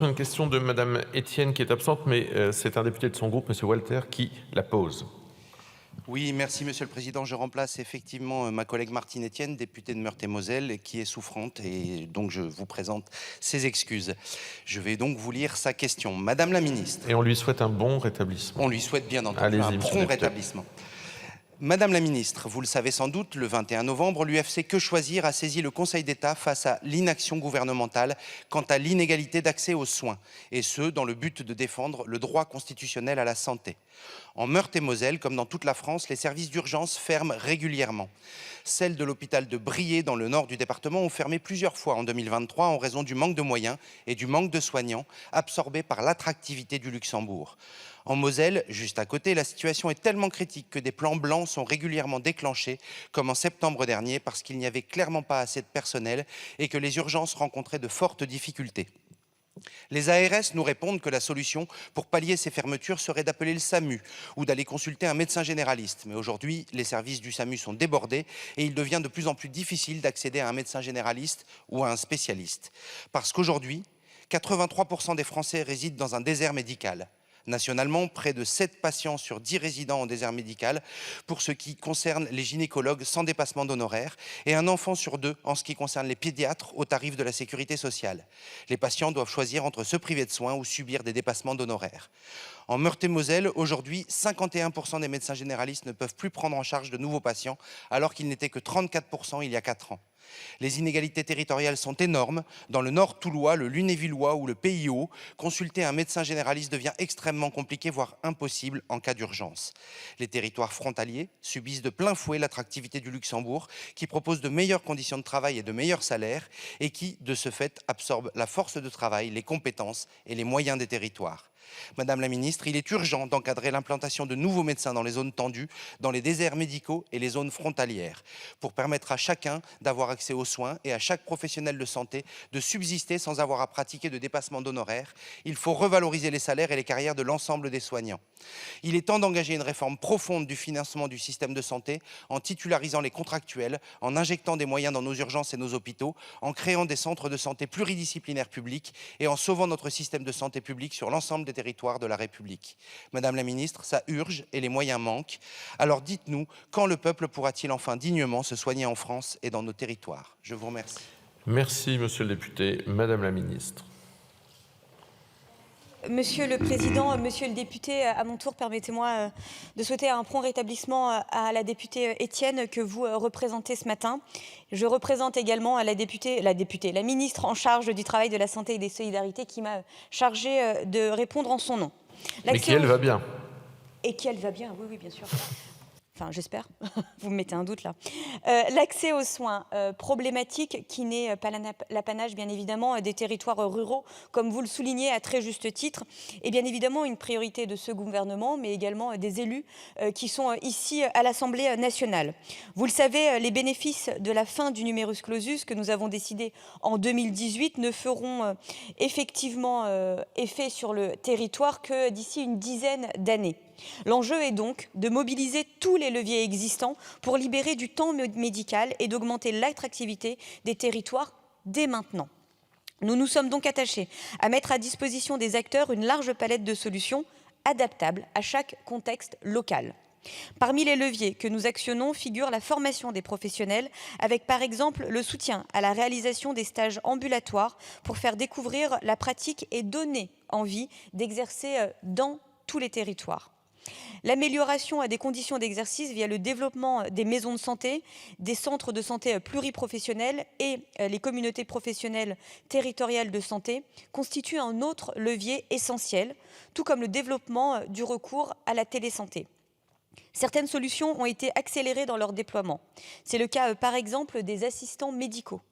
Une question de Madame Etienne qui est absente, mais c'est un député de son groupe, Monsieur Walter, qui la pose. Oui, merci Monsieur le Président. Je remplace effectivement ma collègue Martine Etienne, députée de Meurthe-et-Moselle, qui est souffrante et donc je vous présente ses excuses. Je vais donc vous lire sa question. Madame la Ministre. Et on lui souhaite un bon rétablissement. On lui souhaite bien entendu un Allez-y, Monsieur le prompt député. rétablissement. Madame la Ministre, vous le savez sans doute, le 21 novembre, l'UFC Que Choisir a saisi le Conseil d'État face à l'inaction gouvernementale quant à l'inégalité d'accès aux soins, et ce, dans le but de défendre le droit constitutionnel à la santé. En Meurthe-et-Moselle, comme dans toute la France, les services d'urgence ferment régulièrement. Celles de l'hôpital de Briey, dans le nord du département, ont fermé plusieurs fois en 2023 en raison du manque de moyens et du manque de soignants, absorbés par l'attractivité du Luxembourg. En Moselle, juste à côté, la situation est tellement critique que des plans blancs sont régulièrement déclenchés, comme en septembre dernier, parce qu'il n'y avait clairement pas assez de personnel et que les urgences rencontraient de fortes difficultés. Les ARS nous répondent que la solution pour pallier ces fermetures serait d'appeler le SAMU ou d'aller consulter un médecin généraliste. Mais aujourd'hui, les services du SAMU sont débordés et il devient de plus en plus difficile d'accéder à un médecin généraliste ou à un spécialiste. Parce qu'aujourd'hui, 83% des Français résident dans un désert médical. Nationalement, près de 7 patients sur 10 résidents en désert médical pour ce qui concerne les gynécologues sans dépassement d'honoraires et un enfant sur 2 en ce qui concerne les pédiatres au tarif de la sécurité sociale. Les patients doivent choisir entre se priver de soins ou subir des dépassements d'honoraires. En Meurthe-et-Moselle, aujourd'hui, 51% des médecins généralistes ne peuvent plus prendre en charge de nouveaux patients alors qu'ils n'étaient que 34% il y a 4 ans. Les inégalités territoriales sont énormes. Dans le nord toulois, le lunévillois ou le Pays Haut, consulter un médecin généraliste devient extrêmement compliqué, voire impossible en cas d'urgence. Les territoires frontaliers subissent de plein fouet l'attractivité du Luxembourg, qui propose de meilleures conditions de travail et de meilleurs salaires, et qui, de ce fait, absorbe la force de travail, les compétences et les moyens des territoires. Madame la Ministre, il est urgent d'encadrer l'implantation de nouveaux médecins dans les zones tendues, dans les déserts médicaux et les zones frontalières, pour permettre à chacun d'avoir accès aux soins et à chaque professionnel de santé de subsister sans avoir à pratiquer de dépassement d'honoraires. Il faut revaloriser les salaires et les carrières de l'ensemble des soignants. Il est temps d'engager une réforme profonde du financement du système de santé en titularisant les contractuels, en injectant des moyens dans nos urgences et nos hôpitaux, en créant des centres de santé pluridisciplinaires publics et en sauvant notre système de santé publique sur l'ensemble des territoires de la République. Madame la Ministre, ça urge et les moyens manquent. Alors dites-nous, quand le peuple pourra-t-il enfin dignement se soigner en France et dans nos territoires? Je vous remercie. Merci, Monsieur le député. Madame la Ministre. Monsieur le Président, Monsieur le député, à mon tour, permettez-moi de souhaiter un prompt rétablissement à la députée Etienne que vous représentez ce matin. Je représente également la ministre en charge du Travail, de la Santé et des Solidarités qui m'a chargée de répondre en son nom. Mais qui, elle, va bien. Et qui, elle, va bien, oui, oui, bien sûr. Enfin, j'espère, vous me mettez un doute là. L'accès aux soins, problématique qui n'est pas l'apanage, bien évidemment, des territoires ruraux, comme vous le soulignez à très juste titre, et bien évidemment une priorité de ce gouvernement, mais également des élus qui sont ici à l'Assemblée nationale. Vous le savez, les bénéfices de la fin du numerus clausus que nous avons décidé en 2018 ne feront effectivement effet sur le territoire que d'ici une dizaine d'années. L'enjeu est donc de mobiliser tous les leviers existants pour libérer du temps médical et d'augmenter l'attractivité des territoires dès maintenant. Nous nous sommes donc attachés à mettre à disposition des acteurs une large palette de solutions adaptables à chaque contexte local. Parmi les leviers que nous actionnons figure la formation des professionnels, avec par exemple le soutien à la réalisation des stages ambulatoires pour faire découvrir la pratique et donner envie d'exercer dans tous les territoires. L'amélioration des conditions d'exercice via le développement des maisons de santé, des centres de santé pluriprofessionnels et les communautés professionnelles territoriales de santé constitue un autre levier essentiel, tout comme le développement du recours à la télésanté. Certaines solutions ont été accélérées dans leur déploiement. C'est le cas, par exemple, des assistants médicaux.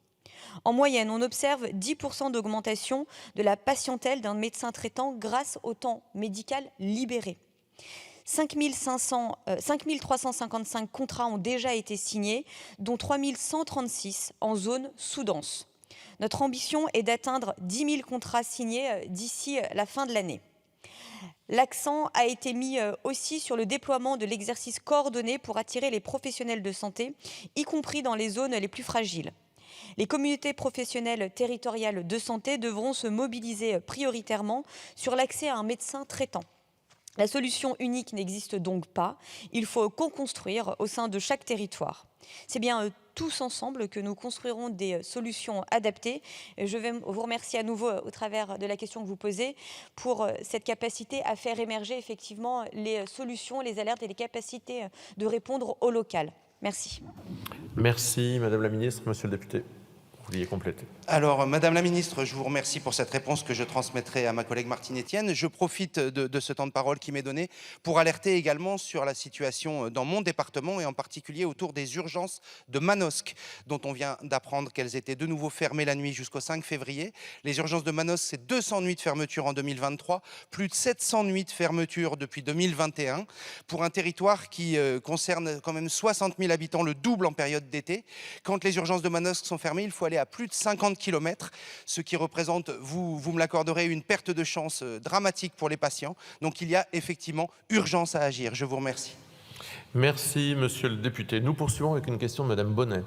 En moyenne, on observe 10% d'augmentation de la patientèle d'un médecin traitant grâce au temps médical libéré. 5 355 contrats ont déjà été signés, dont 3 136 en zone sous-dense. Notre ambition est d'atteindre 10 000 contrats signés d'ici la fin de l'année. L'accent a été mis aussi sur le déploiement de l'exercice coordonné pour attirer les professionnels de santé, y compris dans les zones les plus fragiles. Les communautés professionnelles territoriales de santé devront se mobiliser prioritairement sur l'accès à un médecin traitant. La solution unique n'existe donc pas. Il faut co-construire au sein de chaque territoire. C'est bien tous ensemble que nous construirons des solutions adaptées. Je vais vous remercier à nouveau au travers de la question que vous posez pour cette capacité à faire émerger effectivement les solutions, les alertes et les capacités de répondre au local. Merci. Merci, Madame la Ministre. Monsieur le député, vous vouliez compléter. Alors, Madame la Ministre, je vous remercie pour cette réponse que je transmettrai à ma collègue Martine Etienne. Je profite de ce temps de parole qui m'est donné pour alerter également sur la situation dans mon département et en particulier autour des urgences de Manosque, dont on vient d'apprendre qu'elles étaient de nouveau fermées la nuit jusqu'au 5 février. Les urgences de Manosque, c'est 200 nuits de fermeture en 2023, plus de 700 nuits de fermeture depuis 2021, pour un territoire qui concerne quand même 60 000 habitants, le double en période d'été. Quand les urgences de Manosque sont fermées, il faut aller à plus de 50 km, ce qui représente, vous me l'accorderez, une perte de chance dramatique pour les patients. Donc il y a effectivement urgence à agir. Je vous remercie. Merci, monsieur le député. Nous poursuivons avec une question de Madame Bonnet.